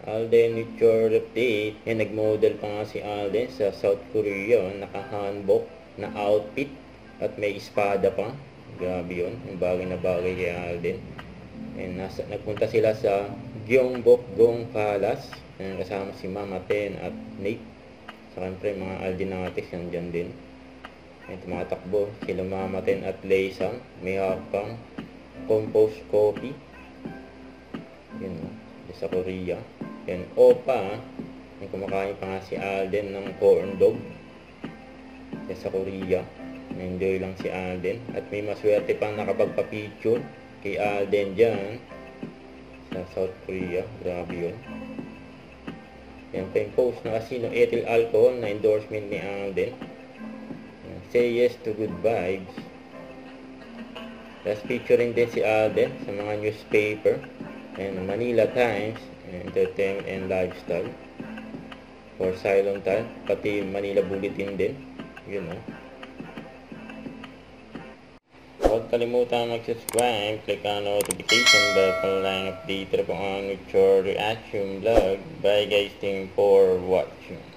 Alden with your update. Yan, nag-model pa nga si Alden sa South Korea. Naka-hanbok na outfit at may espada pa. Grabe yun. Yung bagay na bagay kay Alden. And nagpunta sila sa Gyeongbokgung Palace. And kasama si Mama Ten at Nate. Sa siyempre mga Aldinatis yan dyan din. And tumatakbo sila Mama Ten at Leisang. May hapang compost coffee. Yun sa Korea. Yan, Opa, may kumakain pa nga si Alden ng corn dog. Yan sa Korea. Na-enjoy lang si Alden. At may maswerte pang nakapagpa-picture kay Alden dyan sa South Korea. Grabe yun. Yan pa yung post na casino ethyl alcohol na endorsement ni Alden. Yan, say yes to good vibes. Tapos featuring din si Alden sa mga newspaper. And Manila Times, Entertainment and Lifestyle, for Cylon Time, pati Manila Bulletin din. Yun o. Huwag kalimutan mag-subscribe, click ang notification bell para lang update po ang future reaction vlog. Bye guys, thank you for watching.